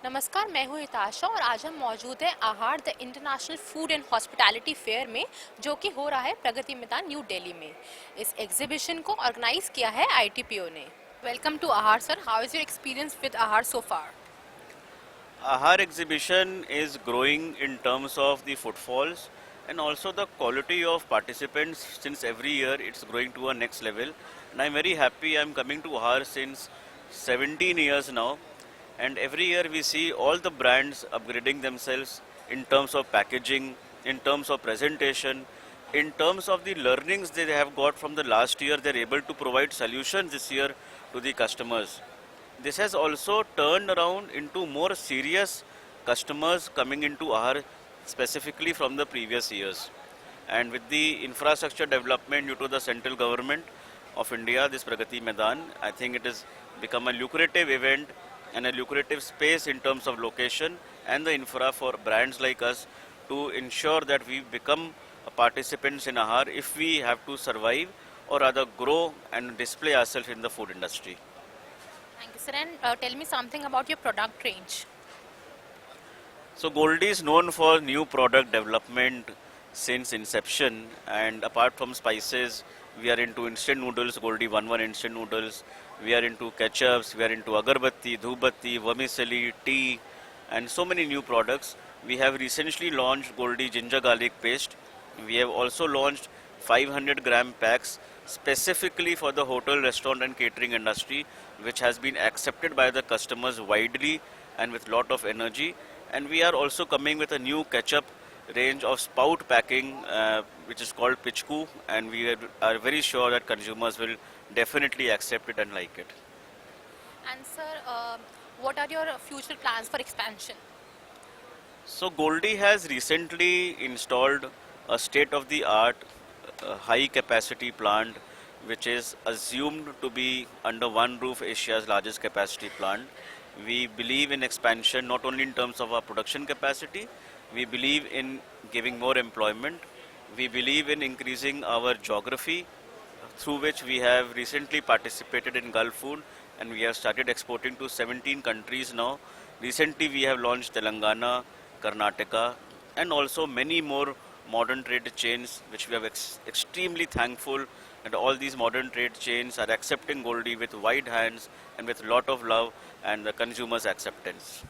नमस्कार, मैं हूँ हिताशा और आज हम मौजूद हैं आहार the international food and hospitality fair में, जो कि हो रहा है प्रगति मैदान न्यू दिल्ली में। इस एग्जीबिशन को ऑर्गेनाइज किया है आईटीपीओ ने। वेलकम टू आहार sir, how is your experience with आहार सो फार? Our exhibition is growing in terms of the footfalls and also the quality of participants. Since every year it's growing to a next level, and I'm very happy. I'm coming to Ahar since 17 years now, and every year we see all the brands upgrading themselves in terms of packaging, in terms of presentation, in terms of the learnings they have got from the last year. They're able to provide solutions this year to the customers. This has also turned around into more serious customers coming into our specifically from the previous years. And with the infrastructure development due to the central government of India, this Pragati Maidan, I think it has become a lucrative event and a lucrative space in terms of location and the infra for brands like us to ensure that we become participants in Ahar if we have to survive or rather grow and display ourselves in the food industry. Thank you sir, and tell me something about your product range. So Goldiee is known for new product development since inception, and apart from spices, we are into instant noodles, Goldiee 1-1 instant noodles. We are into ketchups, we are into agarbatti, dhubatti, vermicelli, tea, and so many new products. We have recently launched Goldiee ginger garlic paste. We have also launched 500-gram packs specifically for the hotel, restaurant, and catering industry, which has been accepted by the customers widely and with lot of energy. And we are also coming with a new ketchup range of spout packing, which is called Pichku, and we are very sure that consumers will definitely accept it and like it. And sir, what are your future plans for expansion? So Goldiee has recently installed a state-of-the-art high-capacity plant, which is assumed to be under one roof Asia's largest capacity plant. We believe in expansion not only in terms of our production capacity, we believe in giving more employment, we believe in increasing our geography, through which we have recently participated in Gulf Food and we have started exporting to 17 countries now. Recently we have launched Telangana, Karnataka, and also many more modern trade chains, which we are extremely thankful that all these modern trade chains are accepting Goldiee with wide hands and with lot of love and the consumers' acceptance.